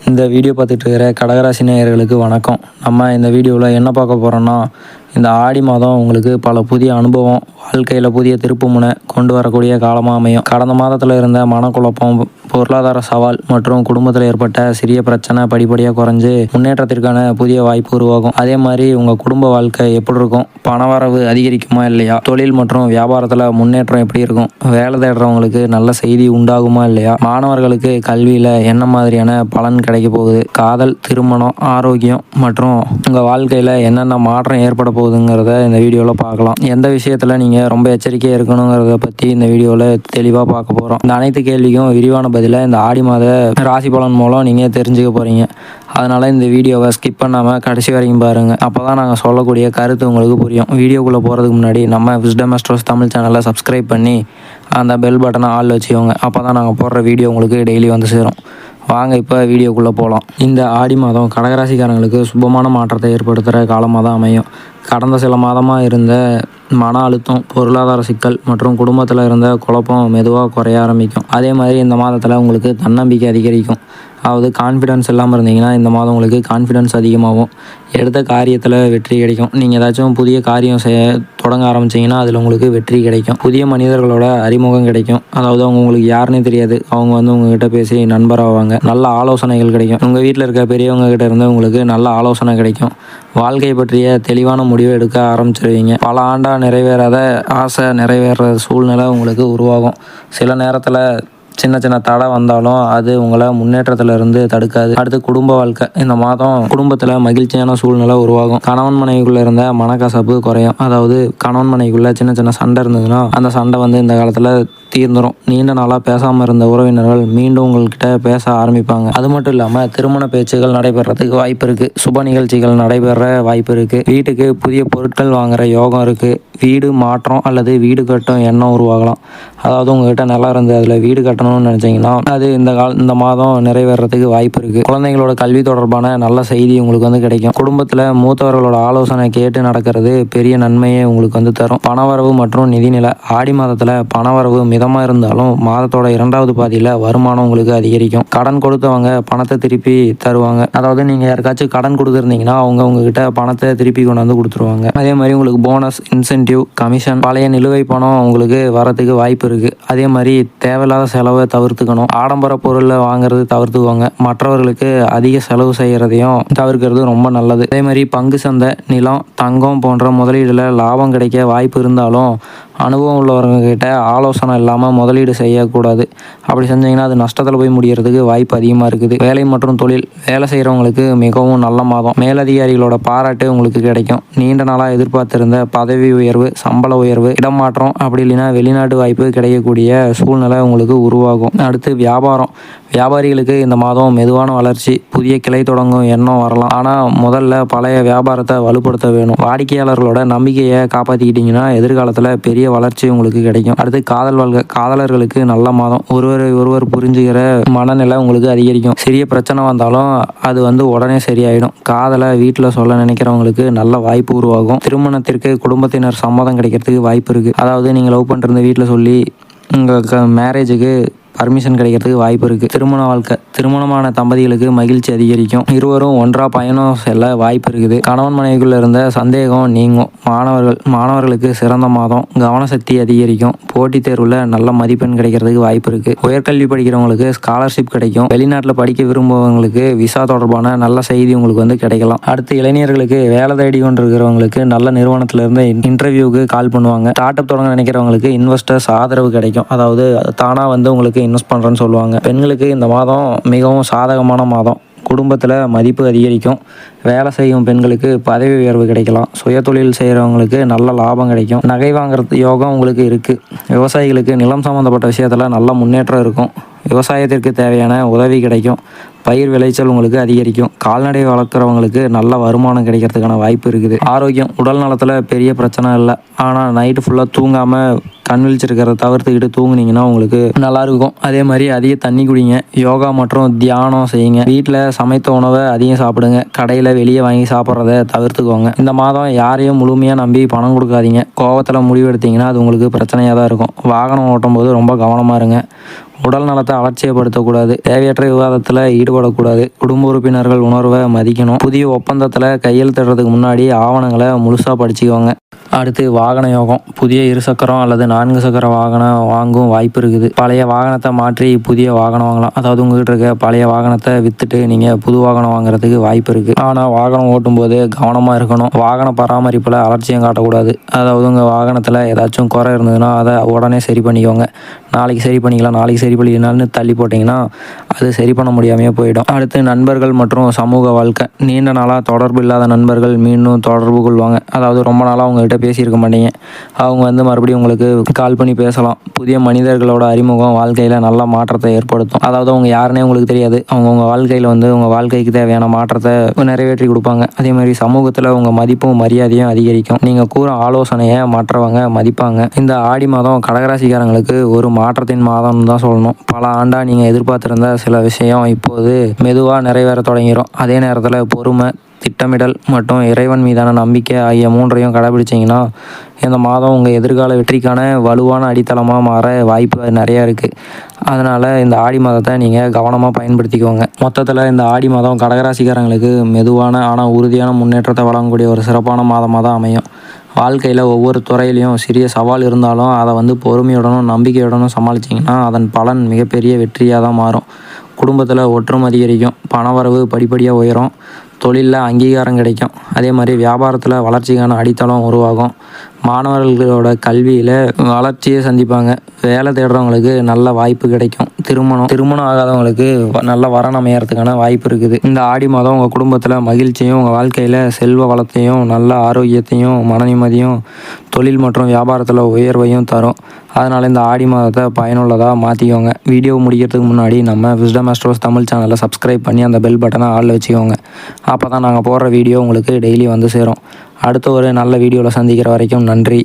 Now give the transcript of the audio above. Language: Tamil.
இந்த வீடியோ பார்த்துட்டு இருக்கிற கடகராசி நேயர்களுக்கு வணக்கம். நம்ம இந்த வீடியோவில் என்ன பார்க்க போகிறோன்னா, இந்த ஆடி மாதம் உங்களுக்கு பல புதிய அனுபவம், வாழ்க்கையில் புதிய திருப்புமுனை கொண்டு வரக்கூடிய காலமாக அமையும். கடந்த மாதத்தில் இருந்த மனக்குழப்பம், பொருளாதார சவால் மற்றும் குடும்பத்தில் ஏற்பட்ட சிறிய பிரச்சனை படிப்படியாக குறைஞ்சு முன்னேற்றத்திற்கான புதிய வாய்ப்பு உருவாகும். அதே மாதிரி உங்கள் குடும்ப வாழ்க்கை எப்படி இருக்கும், பணவரவு அதிகரிக்குமா இல்லையா, தொழில் மற்றும் வியாபாரத்தில் முன்னேற்றம் எப்படி இருக்கும், வேலை தேடுறவங்களுக்கு நல்ல செய்தி உண்டாகுமா இல்லையா, மாணவர்களுக்கு கல்வியில் என்ன மாதிரியான பலன் கிடைக்க போகுது, காதல், திருமணம், ஆரோக்கியம் மற்றும் உங்கள் வாழ்க்கையில் என்னென்ன மாற்றம் ஏற்பட போகுதுங்கிறத இந்த வீடியோவில் பார்க்கலாம். எந்த விஷயத்தில் நீங்கள் ரொம்ப எச்சரிக்கையாக இருக்கணுங்கிறத பற்றி இந்த வீடியோவில் தெளிவாக பார்க்க போகிறோம். இந்த அனைத்து கேள்விக்கும் விரிவான பதிலை இந்த ஆடி மாத ராசி பலன் மூலம் நீங்கள் தெரிஞ்சுக்க போகிறீங்க. அதனால் இந்த வீடியோவை ஸ்கிப் பண்ணாமல் கடைசி வரைக்கும் பாருங்கள். அப்போ தான் நாங்கள் சொல்லக்கூடிய கருத்து உங்களுக்கு புரியும். வீடியோக்குள்ளே போகிறதுக்கு முன்னாடி நம்ம விஸ்டம் ஆஸ்ட்ரோஸ் தமிழ் சேனலை சப்ஸ்கிரைப் பண்ணி அந்த பெல் பட்டனை ஆல் வச்சுக்கோங்க. அப்போ தான் நாங்கள் போடுற வீடியோ உங்களுக்கு டெய்லி வந்து சேரும். வாங்க இப்போ வீடியோக்குள்ளே போகலாம். இந்த ஆடி மாதம் கடகராசிக்காரங்களுக்கு சுபமான மாற்றத்தை ஏற்படுத்துகிற காலமாக தான் அமையும். கடந்த சில மாதமாக இருந்த மன அழுத்தம், பொருளாதார சிக்கல் மற்றும் குடும்பத்தில் இருந்த குழப்பம் மெதுவாக குறைய ஆரம்பிக்கும். அதே மாதிரி இந்த மாதத்தில் உங்களுக்கு தன்னம்பிக்கை அதிகரிக்கும். அதாவது கான்ஃபிடென்ஸ் இல்லாமல் இருந்தீங்கன்னா இந்த மாதம் உங்களுக்கு கான்ஃபிடென்ஸ் அதிகமாகும். எடுத்த காரியத்தில் வெற்றி கிடைக்கும். நீங்கள் ஏதாச்சும் புதிய காரியம் தொடங்க ஆரம்பிச்சிங்கன்னா அதில் உங்களுக்கு வெற்றி கிடைக்கும். புதிய மனிதர்களோட அறிமுகம் கிடைக்கும். அதாவது அவங்க உங்களுக்கு யாருன்னே தெரியாது, அவங்க வந்து உங்ககிட்ட பேசி நண்பராவாங்க. நல்ல ஆலோசனைகள் கிடைக்கும். உங்கள் வீட்டில் இருக்க பெரியவங்க கிட்ட இருந்து உங்களுக்கு நல்ல ஆலோசனை கிடைக்கும். வாழ்க்கை பற்றிய தெளிவான முடிவை எடுக்க ஆரம்பிச்சிருவீங்க. பல ஆண்டாக நிறைவேறாத ஆசை நிறைவேற சூழ்நிலை உங்களுக்கு உருவாகும். சில நேரத்தில் சின்ன சின்ன தடை வந்தாலும் அது உங்களை முன்னேற்றத்தில் இருந்து தடுக்காது. அடுத்து குடும்ப வாழ்க்கை. இந்த மாதம் குடும்பத்தில் மகிழ்ச்சியான சூழ்நிலை உருவாகும். கணவன் மனைவிக்குள்ளே இருந்த மனக்கசப்பு குறையும். அதாவது கணவன் மனைவிக்குள்ளே சின்ன சின்ன சண்டை இருந்ததுன்னா அந்த சண்டை வந்து இந்த காலத்தில் தீர்ந்துடும். நீண்ட நாளாக பேசாமல் இருந்த உறவினர்கள் மீண்டும் உங்கள்கிட்ட பேச ஆரம்பிப்பாங்க. அது மட்டும் இல்லாமல் திருமண பேச்சுகள் நடைபெறதுக்கு வாய்ப்பு இருக்குது. சுப நிகழ்ச்சிகள் நடைபெற வாய்ப்பு இருக்குது. வீட்டுக்கு புதிய பொருட்கள் வாங்குகிற யோகம் இருக்குது. வீடு மாற்றம் அல்லது வீடு கட்டும் எண்ணம் உருவாகலாம். அதாவது உங்கள்கிட்ட நிலம் இருந்து அதில் வீடு கட்டணும்னு நினச்சிங்கன்னா அது இந்த மாதம் நிறைவேறதுக்கு வாய்ப்பு இருக்குது. குழந்தைங்களோட கல்வி தொடர்பான நல்ல செய்தி உங்களுக்கு வந்து கிடைக்கும். குடும்பத்தில் மூத்தவர்களோட ஆலோசனை கேட்டு நடக்கிறது பெரிய நன்மையை உங்களுக்கு வந்து தரும். பணவரவு மற்றும் நிதிநிலை. ஆடி மாதத்தில் பணவரவு மிதமாக இருந்தாலும் மாதத்தோட 2வது பாதியில் வருமானம் உங்களுக்கு அதிகரிக்கும். கடன் கொடுத்தவங்க பணத்தை திருப்பி தருவாங்க. அதாவது நீங்கள் யாருக்காச்சும் கடன் கொடுத்துருந்தீங்கன்னா அவங்க உங்ககிட்ட பணத்தை திருப்பி கொண்டு வந்து கொடுத்துருவாங்க. அதே மாதிரி உங்களுக்கு போனஸ், இன்சென்டிவ், கமிஷன், பழைய நிலுவை பணம் உங்களுக்கு வரத்துக்கு வாய்ப்பு இருக்குது. அதே மாதிரி தேவையில்லாத செலவை தவிர்த்துக்கணும். ஆடம்பர பொருளை வாங்குறது தவிர்த்துக்குவாங்க. மற்றவர்களுக்கு அதிக செலவு செய்கிறதையும் தவிர்க்கிறது ரொம்ப நல்லது. அதே மாதிரி பங்கு சந்தை, நிலம், தங்கம் போன்ற முதலீடுல லாபம் கிடைக்க வாய்ப்பு இருந்தாலும் அனுபவம் உள்ளவங்க கிட்ட ஆலோசனை இல்லாமல் முதலீடு செய்யக்கூடாது. அப்படி செஞ்சீங்கன்னா அது நஷ்டத்தில் போய் முடியறதுக்கு வாய்ப்பு அதிகமாக இருக்குது. வேலை மற்றும் தொழில். வேலை செய்கிறவங்களுக்கு மிகவும் நல்ல மாதம். மேலதிகாரிகளோட பாராட்டு உங்களுக்கு கிடைக்கும். நீண்ட நாளாக எதிர்பார்த்திருந்த பதவி உயர்வு, சம்பள உயர்வு, இடமாற்றம், அப்படி இல்லைன்னா வெளிநாட்டு வாய்ப்பு கிடைக்கக்கூடிய சூழ்நிலை உங்களுக்கு உருவாகும். அடுத்து வியாபாரம். வியாபாரிகளுக்கு இந்த மாதம் மெதுவான வளர்ச்சி, புதிய கிளை தொடங்கும் எண்ணம் வரலாம். ஆனால் முதல்ல பழைய வியாபாரத்தை வலுப்படுத்த வேணும். வாடிக்கையாளர்களோட நம்பிக்கையை காப்பாற்றிக்கிட்டிங்கன்னா எதிர்காலத்தில் பெரிய வளர்ச்சி உங்களுக்கு கிடைக்கும். அடுத்து காதல் வாழ்க்கை. காதலர்களுக்கு நல்ல மாதம். ஒருவர் புரிஞ்சுக்கிற மனநிலை உங்களுக்கு அதிகரிக்கும். சிறிய பிரச்சனை வந்தாலும் அது வந்து உடனே சரியாயிடும். காதலை வீட்டில் சொல்ல நினைக்கிறவங்களுக்கு நல்ல வாய்ப்பு உருவாகும். திருமணத்திற்கு குடும்பத்தினர் சம்மதம் கிடைக்கிறதுக்கு வாய்ப்பு இருக்குது. அதாவது நீங்கள் லவ் பண்ணிருந்த வீட்டில் சொல்லி உங்கள் மேரேஜுக்கு பர்மிஷன் கிடைக்கிறதுக்கு வாய்ப்பு இருக்குது. திருமண வாழ்க்கை. திருமணமான தம்பதிகளுக்கு மகிழ்ச்சி அதிகரிக்கும். இருவரும் ஒன்றாக பயணம் செல்ல வாய்ப்பு இருக்குது. கணவன் மனைவிக்குள்ள இருந்த சந்தேகம் நீங்கும். மாணவர்களுக்கு சிறந்த மாதம். கவனசக்தி அதிகரிக்கும். போட்டித் தேர்வில் நல்ல மதிப்பெண் கிடைக்கிறதுக்கு வாய்ப்பு இருக்குது. உயர்கல்வி படிக்கிறவங்களுக்கு ஸ்காலர்ஷிப் கிடைக்கும். வெளிநாட்டில் படிக்க விரும்புபவங்களுக்கு விசா தொடர்பான நல்ல செய்தி உங்களுக்கு வந்து கிடைக்கலாம். அடுத்து இளைஞர்களுக்கு வேலை தேடி கொண்டிருக்கிறவங்களுக்கு நல்ல நிறுவனத்திலிருந்து இன்டர்வியூக்கு கால் பண்ணுவாங்க. ஸ்டார்ட் அப் தொடங்க நினைக்கிறவங்களுக்கு இன்வெஸ்டர்ஸ் ஆதரவு கிடைக்கும். அதாவது தானாக வந்து உங்களுக்கு இன்வெஸ்ட் பண்ணுறேன்னு சொல்லுவாங்க. பெண்களுக்கு இந்த மாதம் மிகவும் சாதகமான மாதம். குடும்பத்தில் மதிப்பு அதிகரிக்கும். வேலை செய்யும் பெண்களுக்கு பதவி உயர்வு கிடைக்கலாம். சுய தொழில் செய்கிறவங்களுக்கு நல்ல லாபம் கிடைக்கும். நகை வாங்குறது யோகம் உங்களுக்கு இருக்குது. விவசாயிகளுக்கு நிலம் சம்மந்தப்பட்ட விஷயத்தில் நல்ல முன்னேற்றம் இருக்கும். விவசாயத்திற்கு தேவையான உதவி கிடைக்கும். பயிர் விளைச்சல் உங்களுக்கு அதிகரிக்கும். கால்நடை வளர்க்குறவங்களுக்கு நல்ல வருமானம் கிடைக்கிறதுக்கான வாய்ப்பு இருக்குது. ஆரோக்கியம். உடல் நலத்தில் பெரிய பிரச்சனை இல்லை. ஆனால் நைட்டு ஃபுல்லாக தூங்காமல் கண் விழிச்சிருக்கிறத தவிர்த்துக்கிட்டு தூங்குனீங்கன்னா உங்களுக்கு நல்லாயிருக்கும். அதே மாதிரி அதிக தண்ணி குடிங்க. யோகா மற்றும் தியானம் செய்யுங்க. வீட்டில் சமைத்த உணவை அதிகம் சாப்பிடுங்க. கடையில் வெளியே வாங்கி சாப்பிட்றத தவிர்த்துக்கோங்க. இந்த மாதம் யாரையும் முழுமையாக நம்பி பணம் கொடுக்காதீங்க. கோவத்தில் முடிவெடுத்தீங்கன்னா அது உங்களுக்கு பிரச்சனையாக தான் இருக்கும். வாகனம் ஓட்டும் போது ரொம்ப கவனமாக இருங்க. உடல் நலத்தை அலட்சியப்படுத்தக்கூடாது. தேவையற்ற விவாதத்தில் ஈடுபடக்கூடாது. குடும்ப உறுப்பினர்கள் உணர்வை மதிக்கணும். புதிய ஒப்பந்தத்தில் கையெழுத்திடுறதுக்கு முன்னாடி ஆவணங்களை முழுசாக படிச்சுக்கோங்க. அடுத்து வாகன யோகம். புதிய இருசக்கரம் அல்லது 4 சக்கர வாகனம் வாங்கும் வாய்ப்பு இருக்குது. பழைய வாகனத்தை மாற்றி புதிய வாகனம் வாங்கலாம். அதாவது உங்ககிட்ட இருக்க பழைய வாகனத்தை விற்றுட்டு நீங்கள் புது வாகனம் வாங்குறதுக்கு வாய்ப்பு இருக்குது. ஆனால் வாகனம் ஓட்டும்போது கவனமாக இருக்கணும். வாகன பராமரிப்பில் அலட்சியம் காட்டக்கூடாது. அதாவது உங்கள் வாகனத்தில் ஏதாச்சும் குறை இருந்ததுன்னா அதை உடனே சரி பண்ணிக்கோங்க. நாளைக்கு சரி பண்ணிக்கலாம், நாளைக்கு சரி பண்ணிக்கலாம்னு தள்ளி போட்டிங்கன்னா அது சரி பண்ண முடியாமையே போயிடும். அடுத்து நண்பர்கள் மற்றும் சமூக வாழ்க்கை. நீண்ட நாளாக தொடர்பு இல்லாத நண்பர்கள் மீண்டும் தொடர்பு கொள்வாங்க. அதாவது ரொம்ப நாளாக உங்ககிட்ட பேசியிருக்க மாட்டீங்க. அவங்க மறுபடியும் உங்களுக்கு கால் பண்ணி பேசலாம். புதிய மனிதர்களோட அறிமுகம் வாழ்க்கையில் நல்ல மாற்றத்தை ஏற்படுத்தும். அதாவது அவங்க யாருன்னே உங்களுக்கு தெரியாது. அவங்க உங்கள் வாழ்க்கையில் உங்கள் வாழ்க்கைக்கு தேவையான மாற்றத்தை நிறைவேற்றி கொடுப்பாங்க. அதே மாதிரி சமூகத்தில் உங்கள் மதிப்பும் மரியாதையும் அதிகரிக்கும். நீங்கள் கூற ஆலோசனையை மற்றவங்க மதிப்பாங்க. இந்த ஆடி மாதம் கடகராசிக்காரங்களுக்கு ஒரு மாற்றத்தின் மாதம்னு தான் சொல்லணும். பல ஆண்டாக நீங்கள் எதிர்பார்த்திருந்த சில விஷயம் இப்போது மெதுவாக நிறைவேற தொடங்கிடும். அதே நேரத்தில் பொறுமை, திட்டமிடல் மற்றும் இறைவன் மீதான நம்பிக்கை ஆகிய 3ஐயும் கடைபிடிச்சிங்கன்னா இந்த மாதம் உங்கள் எதிர்கால வெற்றிக்கான வலுவான அடித்தளமாக மாற வாய்ப்பு நிறையா இருக்குது. அதனால் இந்த ஆடி மாதத்தை நீங்கள் கவனமாக பயன்படுத்திக்கோங்க. மொத்தத்தில் இந்த ஆடி மாதம் கடகராசிக்காரங்களுக்கு மெதுவான ஆனால் உறுதியான முன்னேற்றத்தை வழங்கக்கூடிய ஒரு சிறப்பான மாதமாக தான் அமையும். வாழ்க்கையில் ஒவ்வொரு துறையிலையும் சிறிய சவால் இருந்தாலும் அதை பொறுமையுடனும் நம்பிக்கையுடனும் சமாளிச்சிங்கன்னா அதன் பலன் மிகப்பெரிய வெற்றியாக தான் மாறும். குடும்பத்தில் ஒற்றுமை அதிகரிக்கும். பணவரவு படிப்படியாக உயரும். தொழிலில் அங்கீகாரம் கிடைக்கும். அதே மாதிரி வியாபாரத்தில் வளர்ச்சிக்கான அடித்தளம் உருவாகும். மாணவர்களோட கல்வியில் வளர்ச்சியை சந்திப்பாங்க. வேலை தேடுறவங்களுக்கு நல்ல வாய்ப்பு கிடைக்கும். திருமணம் ஆகாதவங்களுக்கு நல்ல வரன் அமையறதுக்கான வாய்ப்பு இருக்குது. இந்த ஆடி மாதம் உங்கள் குடும்பத்தில் மகிழ்ச்சியும், உங்கள் வாழ்க்கையில் செல்வ வளத்தையும், நல்ல ஆரோக்கியத்தையும், மன நிம்மதியும், தொழில் மற்றும் வியாபாரத்தில் உயர்வையும் தரும். அதனால் இந்த ஆடி மாதத்தை பயனுள்ளதாக மாற்றிக்கோங்க. வீடியோ முடிக்கிறதுக்கு முன்னாடி நம்ம விஸ்டம் ஆஸ்ட்ரோஸ் தமிழ் சேனலை சப்ஸ்கிரைப் பண்ணி அந்த பெல் பட்டனை ஆளில் வச்சுக்கோங்க. அப்போ தான் நாங்கள் போடுற வீடியோ உங்களுக்கு டெய்லி வந்து சேரும். அடுத்த ஒரு நல்ல வீடியோவில் சந்திக்கிற வரைக்கும் நன்றி.